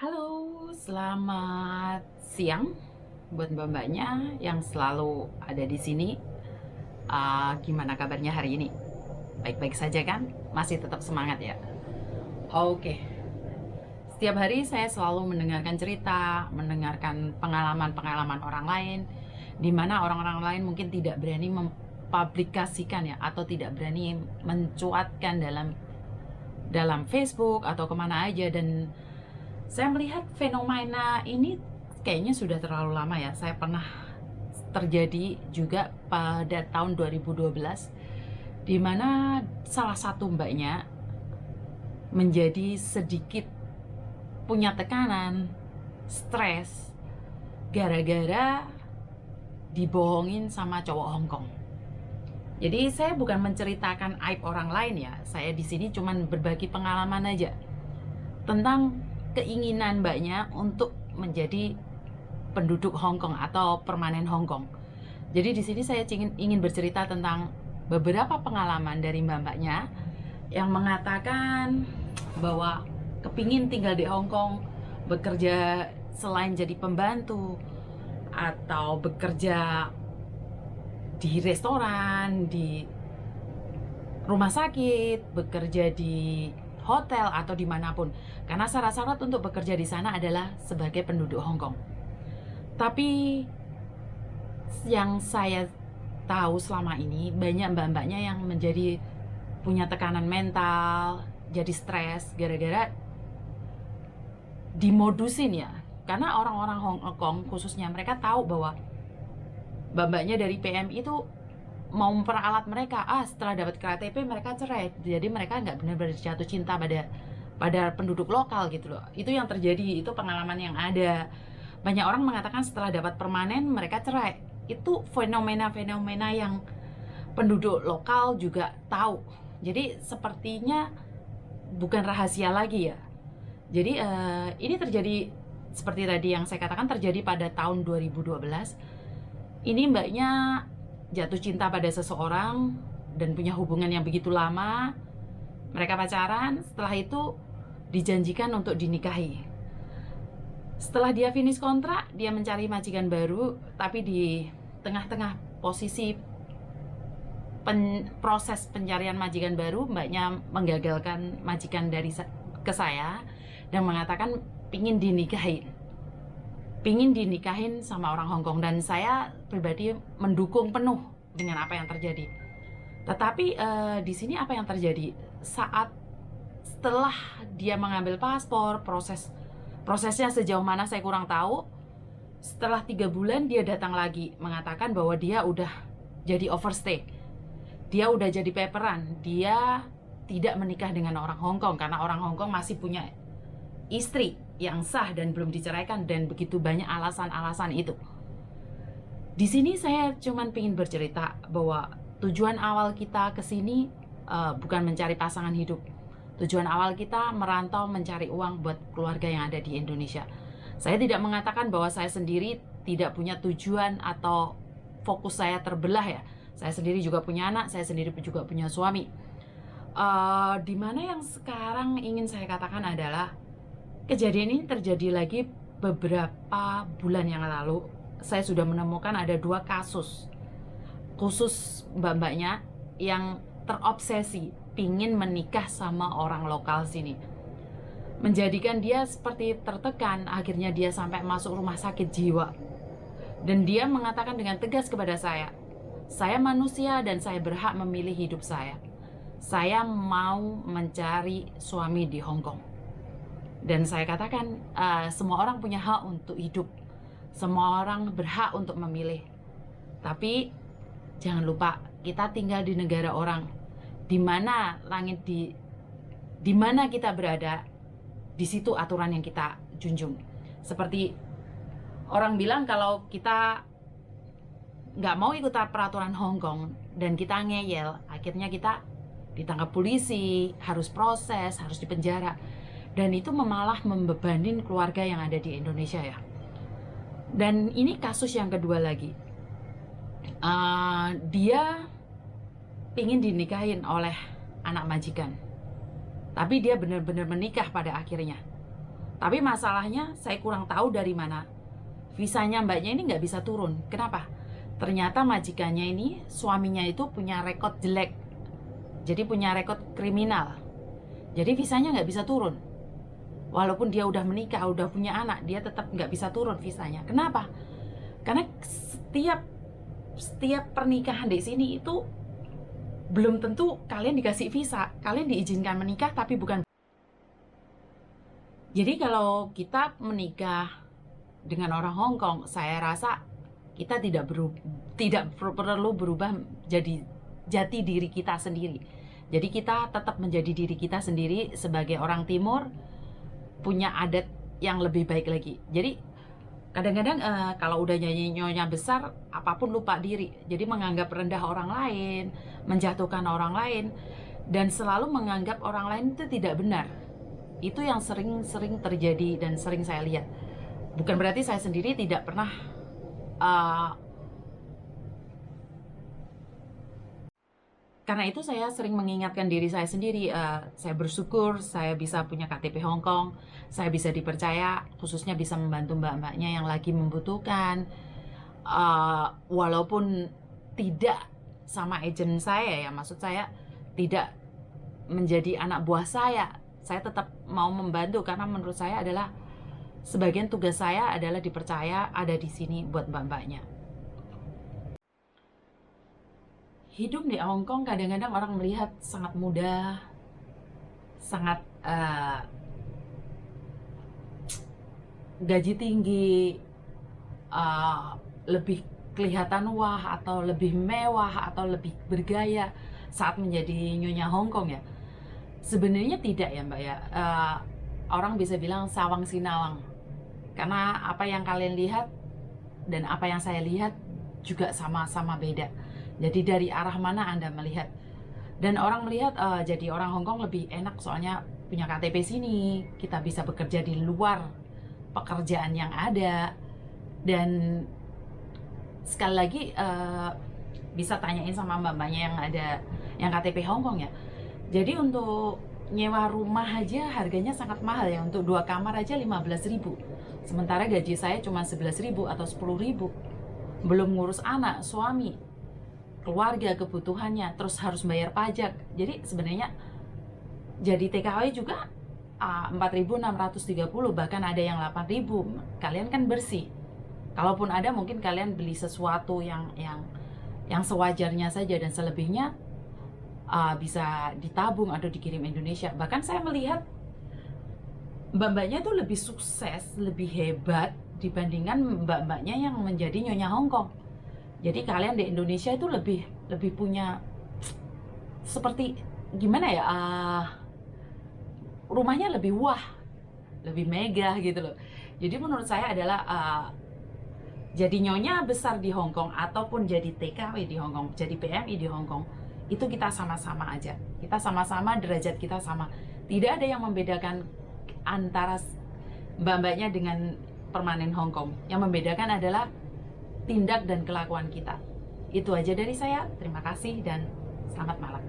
Halo, selamat siang buat mbak-mbaknya yang selalu ada di sini. Gimana kabarnya hari ini? Baik-baik saja kan? Masih tetap semangat ya? Oke. Setiap hari saya selalu mendengarkan cerita, mendengarkan pengalaman-pengalaman orang lain, di mana orang-orang lain mungkin tidak berani mempublikasikan ya, atau tidak berani mencuatkan dalam Facebook atau kemana aja. Dan saya melihat fenomena ini kayaknya sudah terlalu lama ya. Saya pernah terjadi juga pada tahun 2012, di mana salah satu mbaknya menjadi sedikit punya tekanan, stres, gara-gara dibohongin sama cowok Hongkong. Jadi saya bukan menceritakan aib orang lain ya. Saya di sini cuman berbagi pengalaman aja tentang keinginan mbaknya untuk menjadi penduduk Hong Kong atau permanen Hong Kong. Jadi di sini saya ingin bercerita tentang beberapa pengalaman dari mbak-mbaknya yang mengatakan bahwa kepingin tinggal di Hong Kong, bekerja selain jadi pembantu atau bekerja di restoran, di rumah sakit, bekerja di hotel atau dimanapun, karena syarat-syarat untuk bekerja di sana adalah sebagai penduduk Hong Kong. Tapi yang saya tahu selama ini, banyak mbak-mbaknya yang menjadi punya tekanan mental, jadi stres gara-gara dimodusin ya. Karena orang-orang Hong Kong khususnya, mereka tahu bahwa mbak-mbaknya dari PMI itu mau memperalat mereka. Setelah dapat KTP mereka cerai, jadi mereka nggak benar-benar jatuh cinta pada penduduk lokal gitu loh. Itu yang terjadi, itu pengalaman yang ada. Banyak orang mengatakan setelah dapat permanen mereka cerai. Itu fenomena-fenomena yang penduduk lokal juga tahu. Jadi sepertinya bukan rahasia lagi ya. Jadi ini terjadi seperti tadi yang saya katakan, terjadi pada tahun 2012. Ini mbaknya jatuh cinta pada seseorang dan punya hubungan yang begitu lama. Mereka pacaran, setelah itu dijanjikan untuk dinikahi. Setelah dia finish kontrak, dia mencari majikan baru, tapi di tengah-tengah posisi proses pencarian majikan baru, mbaknya menggagalkan majikan ke saya dan mengatakan pingin dinikahin sama orang Hong Kong. Dan saya pribadi mendukung penuh dengan apa yang terjadi. Tetapi di sini apa yang terjadi saat setelah dia mengambil paspor, prosesnya sejauh mana saya kurang tahu. Setelah 3 bulan dia datang lagi mengatakan bahwa dia udah jadi overstay, dia udah jadi paperan, dia tidak menikah dengan orang Hong Kong karena orang Hong Kong masih punya istri yang sah dan belum diceraikan, dan begitu banyak alasan-alasan itu. Di sini saya cuman pengen bercerita bahwa tujuan awal kita ke sini bukan mencari pasangan hidup. Tujuan awal kita merantau mencari uang buat keluarga yang ada di Indonesia. Saya tidak mengatakan bahwa saya sendiri tidak punya tujuan atau fokus saya terbelah ya. Saya sendiri juga punya anak, saya sendiri juga punya suami. Dimana yang sekarang ingin saya katakan adalah kejadian ini terjadi lagi beberapa bulan yang lalu. Saya sudah menemukan ada 2 kasus khusus mbak-mbaknya yang terobsesi pingin menikah sama orang lokal sini, menjadikan dia seperti tertekan. Akhirnya dia sampai masuk rumah sakit jiwa. Dan dia mengatakan dengan tegas kepada saya manusia dan saya berhak memilih hidup saya. Saya mau mencari suami di Hong Kong. Dan saya katakan, semua orang punya hak untuk hidup. Semua orang berhak untuk memilih. Tapi jangan lupa, kita tinggal di negara orang, di mana di mana kita berada, di situ aturan yang kita junjung. Seperti orang bilang, kalau kita nggak mau ikut peraturan Hong Kong dan kita ngeyel, akhirnya kita ditangkap polisi, harus proses, harus dipenjara. Dan itu malah membebanin keluarga yang ada di Indonesia ya. Dan ini kasus yang kedua lagi. Dia pingin dinikahin oleh anak majikan, tapi dia benar-benar menikah pada akhirnya. Tapi masalahnya saya kurang tahu dari mana visanya mbaknya ini nggak bisa turun. Kenapa? Ternyata majikannya ini, suaminya itu punya rekod jelek. Jadi punya rekod kriminal. Jadi visanya nggak bisa turun. Walaupun dia udah menikah, udah punya anak, dia tetap nggak bisa turun visanya. Kenapa? Karena setiap pernikahan di sini itu belum tentu kalian dikasih visa. Kalian diizinkan menikah tapi bukan. Jadi kalau kita menikah dengan orang Hong Kong, saya rasa kita tidak perlu berubah jadi jati diri kita sendiri. Jadi kita tetap menjadi diri kita sendiri sebagai orang Timur, punya adat yang lebih baik lagi. Jadi kadang-kadang kalau udah nyonya besar, apapun lupa diri. Jadi menganggap rendah orang lain, menjatuhkan orang lain, dan selalu menganggap orang lain itu tidak benar. Itu yang sering terjadi dan sering saya lihat. Bukan berarti saya sendiri tidak pernah karena itu saya sering mengingatkan diri saya sendiri. Saya bersyukur saya bisa punya KTP Hong Kong, saya bisa dipercaya, khususnya bisa membantu mbak-mbaknya yang lagi membutuhkan. Walaupun tidak sama agent saya ya, maksud saya tidak menjadi anak buah saya tetap mau membantu karena menurut saya adalah sebagian tugas saya adalah dipercaya ada di sini buat mbak-mbaknya. Hidup di Hong Kong kadang-kadang orang melihat sangat mudah, sangat gaji tinggi, lebih kelihatan wah atau lebih mewah atau lebih bergaya saat menjadi nyonya Hong Kong ya. Sebenarnya tidak ya mbak ya. Orang bisa bilang sawang sinawang, karena apa yang kalian lihat dan apa yang saya lihat juga sama-sama beda. Jadi dari arah mana Anda melihat? Dan orang melihat jadi orang Hong Kong lebih enak soalnya punya KTP sini, kita bisa bekerja di luar pekerjaan yang ada. Dan sekali lagi bisa tanyain sama mbak-mbaknya yang ada yang KTP Hong Kong ya. Jadi untuk nyewa rumah aja harganya sangat mahal ya. Untuk 2 kamar aja 15.000. Sementara gaji saya cuma 11.000 atau 10.000. Belum ngurus anak, suami, keluarga, kebutuhannya, terus harus bayar pajak. Jadi sebenarnya jadi TKW juga 4.630, bahkan ada yang 8.000. Kalian kan bersih. Kalaupun ada mungkin kalian beli sesuatu yang sewajarnya saja, dan selebihnya bisa ditabung atau dikirim Indonesia. Bahkan saya melihat mbak-mbaknya tuh lebih sukses, lebih hebat dibandingkan mbak-mbaknya yang menjadi nyonya Hong Kong. Jadi kalian di Indonesia itu lebih punya seperti gimana ya, rumahnya lebih wah, lebih megah gitu loh. Jadi menurut saya adalah jadi nyonya besar di Hong Kong ataupun jadi TKW di Hong Kong, jadi PMI di Hong Kong, itu kita sama-sama aja. Kita sama-sama, derajat kita sama. Tidak ada yang membedakan antara mbak-mbaknya dengan permanen Hong Kong. Yang membedakan adalah tindak dan kelakuan kita. Itu aja dari saya. Terima kasih dan selamat malam.